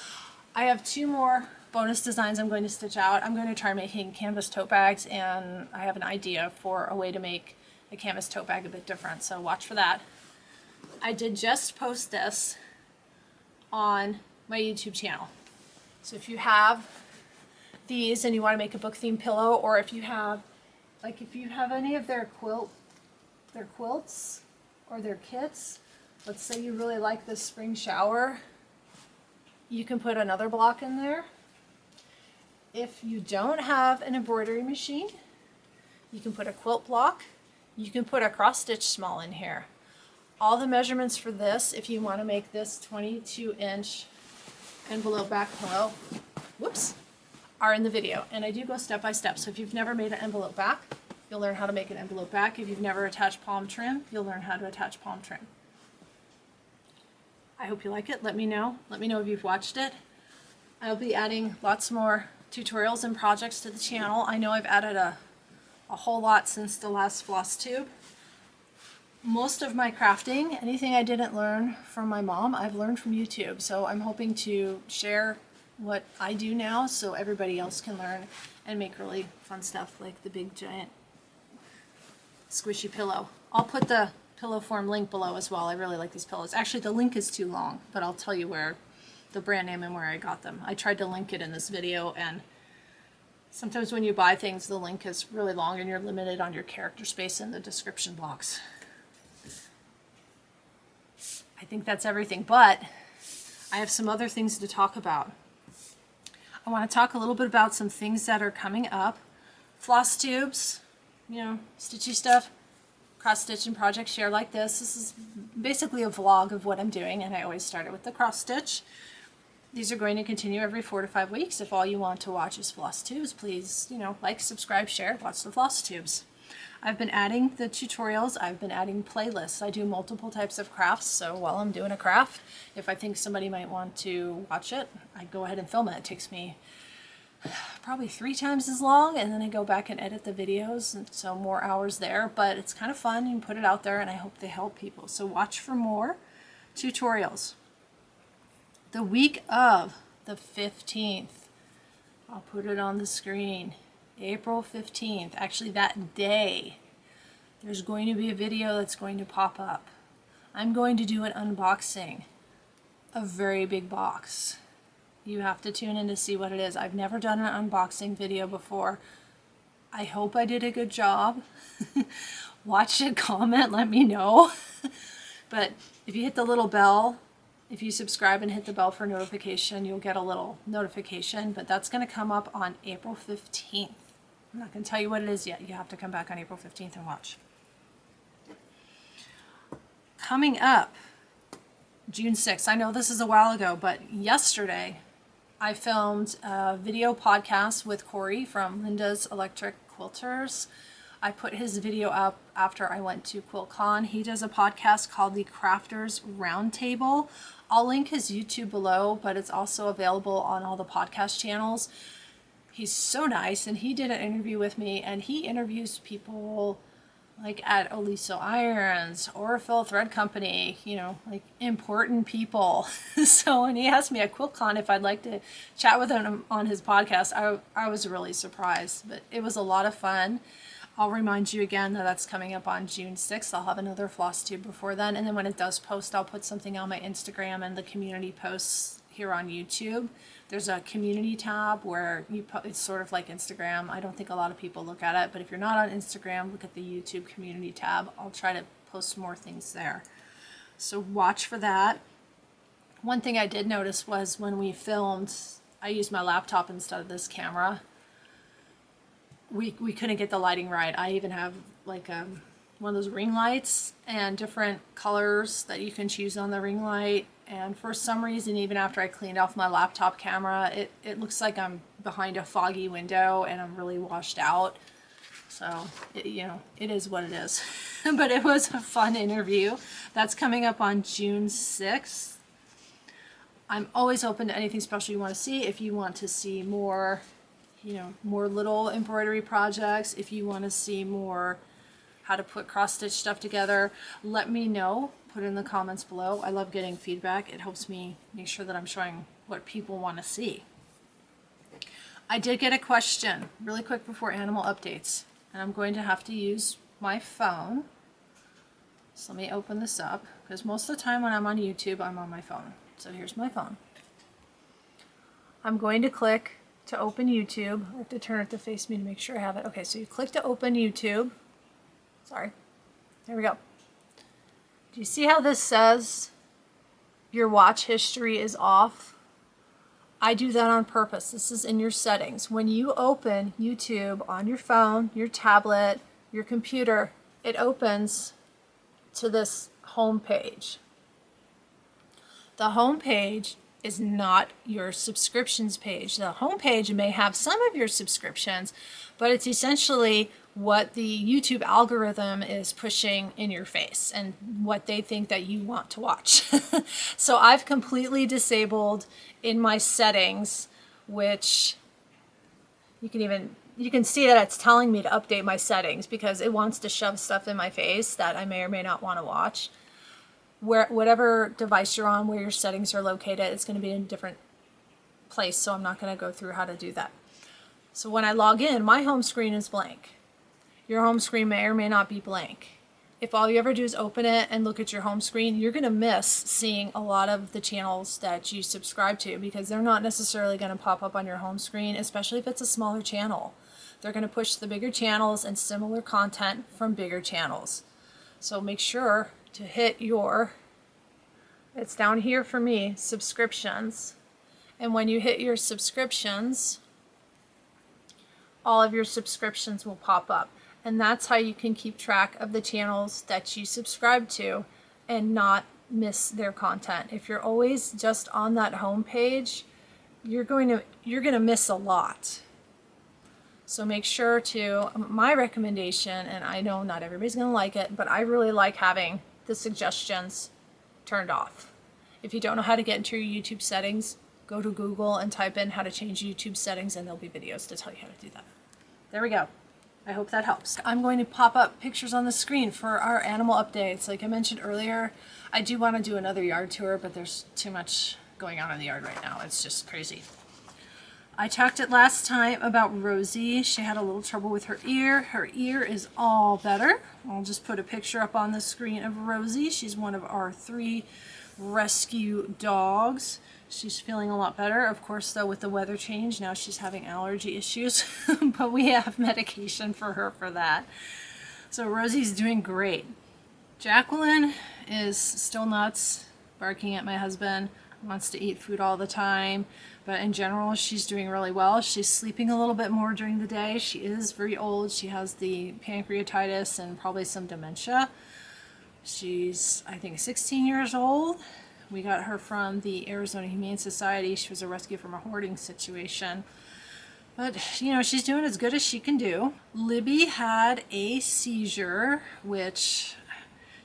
I have 2 more bonus designs I'm going to stitch out. I'm going to try making canvas tote bags, and I have an idea for a way to make a canvas tote bag a bit different, so watch for that. I did just post this on my YouTube channel. So if you have these and you want to make a book themed pillow, or if you have, like, if you have any of their quilts or their kits, let's say you really like this spring shower, you can put another block in there. If you don't have an embroidery machine, you can put a quilt block. You can put a cross stitch small in here. All the measurements for this, if you want to make this 22-inch envelope back pillow, whoops, are in the video. And I do go step by step. So if you've never made an envelope back, you'll learn how to make an envelope back. If you've never attached palm trim, you'll learn how to attach palm trim. I hope you like it. Let me know. Let me know if you've watched it. I'll be adding lots more tutorials and projects to the channel. I know I've added a whole lot since the last Flosstube. Most of my crafting, anything I didn't learn from my mom, I've learned from YouTube. So I'm hoping to share what I do now so everybody else can learn and make really fun stuff like the big giant squishy pillow. I'll put the pillow form link below as well. I really like these pillows. Actually, the link is too long, but I'll tell you where the brand name and where I got them. I tried to link it in this video, and sometimes when you buy things, the link is really long and you're limited on your character space in the description box. I think that's everything, but I have some other things to talk about. I want to talk a little bit about some things that are coming up. Floss tubes, you know, stitchy stuff, cross stitch and projects share like this. This is basically a vlog of what I'm doing, and I always start it with the cross stitch. These are going to continue every 4 to 5 weeks. If all you want to watch is floss tubes, please, you know, like, subscribe, share, watch the floss tubes. I've been adding the tutorials. I've been adding playlists. I do multiple types of crafts, so while I'm doing a craft, if I think somebody might want to watch it, I go ahead and film it. It takes me probably 3 times as long, and then I go back and edit the videos, and so more hours there, but it's kind of fun. You can put it out there, and I hope they help people. So watch for more tutorials. The week of the 15th, I'll put it on the screen, April 15th, actually that day, there's going to be a video that's going to pop up. I'm going to do an unboxing, a very big box. You have to tune in to see what it is. I've never done an unboxing video before. I hope I did a good job. Watch it, comment, let me know. But if you hit the little bell, if you subscribe and hit the bell for notification, you'll get a little notification, but that's going to come up on April 15th. I'm not going to tell you what it is yet. You have to come back on April 15th and watch. Coming up, June 6th. I know this is a while ago, but yesterday I filmed a video podcast with Corey from Linda's Electric Quilters. I put his video up after I went to QuiltCon. He does a podcast called the Crafters Roundtable. I'll link his YouTube below, but it's also available on all the podcast channels. He's so nice, and he did an interview with me, and he interviews people like at Oliso Irons, Orfil Thread Company, you know, like important people. So when he asked me at QuiltCon if I'd like to chat with him on his podcast, I was really surprised, but it was a lot of fun. I'll remind you again that that's coming up on June 6th. I'll have another floss tube before then, and then when it does post, I'll put something on my Instagram and the community posts here on YouTube. There's a community tab where it's sort of like Instagram. I don't think a lot of people look at it, but if you're not on Instagram, look at the YouTube community tab. I'll try to post more things there. So watch for that. One thing I did notice was when we filmed, I used my laptop instead of this camera. We couldn't get the lighting right. I even have like one of those ring lights and different colors that you can choose on the ring light. And for some reason, even after I cleaned off my laptop camera, it looks like I'm behind a foggy window and I'm really washed out. So, you know, it is what it is. But it was a fun interview. That's coming up on June 6th. I'm always open to anything special you want to see. If you want to see more, you know, more little embroidery projects, if you want to see more how to put cross-stitch stuff together, let me know. Put it in the comments below. I love getting feedback. It helps me make sure that I'm showing what people want to see. I did get a question really quick before animal updates, and I'm going to have to use my phone. So let me open this up, because most of the time when I'm on YouTube, I'm on my phone. So here's my phone. I'm going to click to open YouTube. I have to turn it to face me to make sure I have it. Okay, so you click to open YouTube. Sorry. There we go. Do you see how this says your watch history is off? I do that on purpose. This is in your settings. When you open YouTube on your phone, your tablet, your computer, it opens to this home page. The home page is not your subscriptions page. The home page may have some of your subscriptions, but it's essentially what the YouTube algorithm is pushing in your face and what they think that you want to watch. So I've completely disabled in my settings, which you can see that it's telling me to update my settings because it wants to shove stuff in my face that I may or may not want to watch. Whatever device you're on, where your settings are located, it's going to be in a different place, so I'm not going to go through how to do that. So when I log in, my home screen is blank. Your home screen may or may not be blank. If all you ever do is open it and look at your home screen, you're going to miss seeing a lot of the channels that you subscribe to because they're not necessarily going to pop up on your home screen, especially if it's a smaller channel. They're going to push the bigger channels and similar content from bigger channels. So make sure to hit it's down here for me, subscriptions. And when you hit your subscriptions, all of your subscriptions will pop up. And that's how you can keep track of the channels that you subscribe to and not miss their content. If you're always just on that home page, you're going to miss a lot. So make sure to, my recommendation, and I know not everybody's going to like it, but I really like having the suggestions turned off. If you don't know how to get into your YouTube settings, go to Google and type in how to change YouTube settings and there'll be videos to tell you how to do that. There we go. I hope that helps. I'm going to pop up pictures on the screen for our animal updates. Like I mentioned earlier, I do want to do another yard tour, but there's too much going on in the yard right now. It's just crazy. I talked it last time about Rosie. She had a little trouble with her ear. Her ear is all better. I'll just put a picture up on the screen of Rosie. She's one of our 3 rescue dogs. She's feeling a lot better. Of course, though, with the weather change, now she's having allergy issues, but we have medication for her for that. So Rosie's doing great. Jacqueline is still nuts, barking at my husband, wants to eat food all the time. But in general, she's doing really well. She's sleeping a little bit more during the day. She is very old. She has the pancreatitis and probably some dementia. She's, I think, 16 years old. We got her from the Arizona Humane Society. She was a rescue from a hoarding situation. But, you know, she's doing as good as she can do. Libby had a seizure, which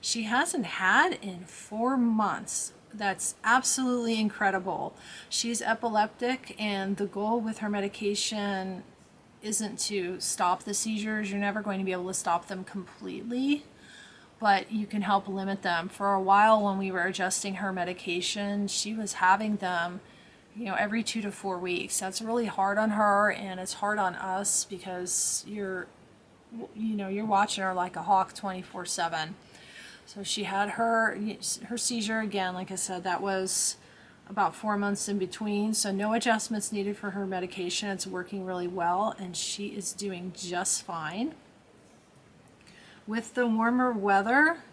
she hasn't had in 4 months. That's absolutely incredible. She's epileptic, and the goal with her medication isn't to stop the seizures. You're never going to be able to stop them completely, but you can help limit them. For a while when we were adjusting her medication, she was having them, you know, every 2 to 4 weeks. That's really hard on her, and it's hard on us because you're watching her like a hawk 24/7. So she had her seizure again. Like I said, that was about 4 months in between. So no adjustments needed for her medication. It's working really well, and she is doing just fine. With the warmer weather,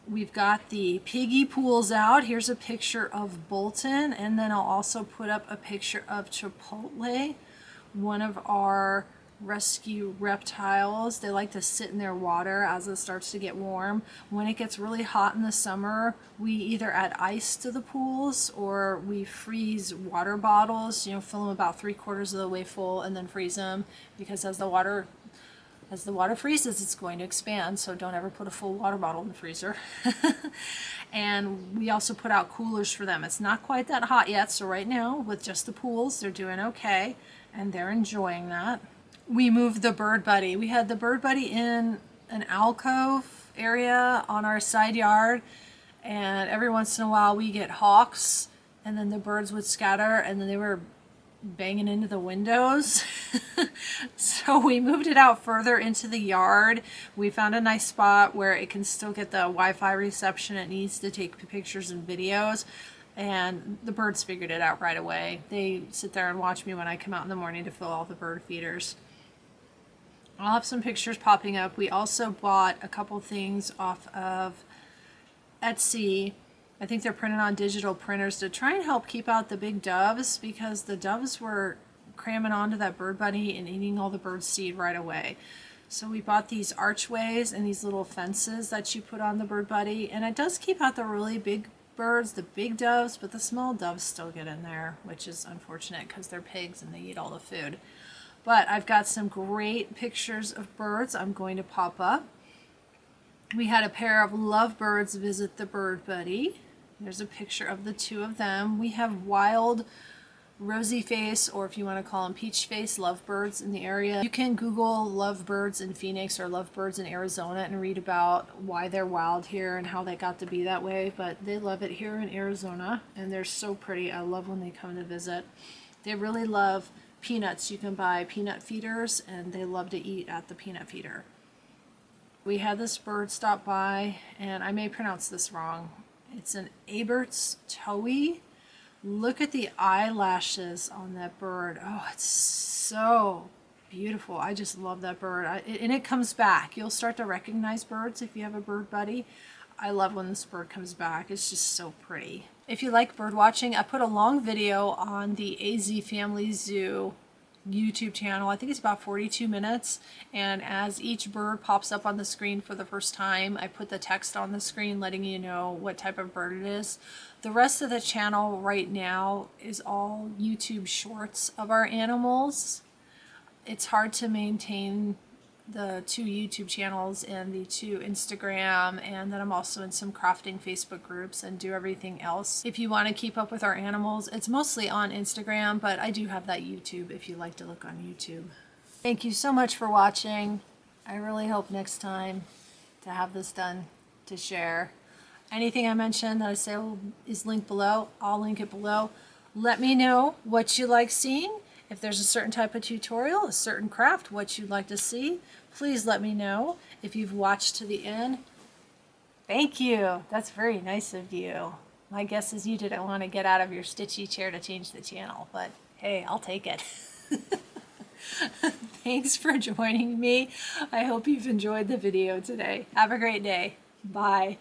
we've got the piggy pools out. Here's a picture of Bolton, and then I'll also put up a picture of Chipotle, one of our rescue reptiles. They like to sit in their water as it starts to get warm. When it gets really hot in the summer, we either add ice to the pools or we freeze water bottles, you know, fill them about 3/4 of the way full and then freeze them, because as the water freezes, it's going to expand, so don't ever put a full water bottle in the freezer. And we also put out coolers for them. It's not quite that hot yet, so right now with just the pools, they're doing okay and they're enjoying that. We moved the bird buddy. We had the bird buddy in an alcove area on our side yard, and every once in a while we get hawks, and then the birds would scatter, and then they were banging into the windows. So we moved it out further into the yard. We found a nice spot where it can still get the Wi-Fi reception it needs to take pictures and videos. And the birds figured it out right away. They sit there and watch me when I come out in the morning to fill all the bird feeders. I'll have some pictures popping up. We also bought a couple things off of Etsy. I think they're printed on digital printers to try and help keep out the big doves, because the doves were cramming onto that bird buddy and eating all the bird seed right away. So we bought these archways and these little fences that you put on the bird buddy, and it does keep out the really big birds, the big doves, but the small doves still get in there, which is unfortunate because they're pigs and they eat all the food. But I've got some great pictures of birds I'm going to pop up. We had a pair of lovebirds visit the bird buddy. There's a picture of the two of them. We have wild rosy face, or if you want to call them peach face, lovebirds in the area. You can Google lovebirds in Phoenix or lovebirds in Arizona and read about why they're wild here and how they got to be that way, but they love it here in Arizona and they're so pretty. I love when they come to visit. They really love peanuts. You can buy peanut feeders and they love to eat at the peanut feeder. We had this bird stop by, and I may pronounce this wrong. It's an Abert's Towhee. Look at the eyelashes on that bird. Oh, it's so beautiful. I just love that bird. And it comes back. You'll start to recognize birds if you have a bird buddy. I love when this bird comes back. It's just so pretty. If you like bird watching, I put a long video on the AZ Family Zoo YouTube channel. I think it's about 42 minutes, and as each bird pops up on the screen for the first time, I put the text on the screen letting you know what type of bird it is. The rest of the channel right now is all YouTube shorts of our animals. It's hard to maintain the 2 YouTube channels and the 2 Instagram, and then I'm also in some crafting Facebook groups and do everything else. If you want to keep up with our animals, it's mostly on Instagram, but I do have that YouTube if you like to look on YouTube. Thank you so much for watching. I really hope next time to have this done to share. Anything I mentioned that I say is linked below, I'll link it below. Let me know what you like seeing. If there's a certain type of tutorial, a certain craft, what you'd like to see, please let me know. If you've watched to the end, thank you. That's very nice of you. My guess is you didn't want to get out of your stitchy chair to change the channel, but hey, I'll take it. Thanks for joining me. I hope you've enjoyed the video today. Have a great day. Bye.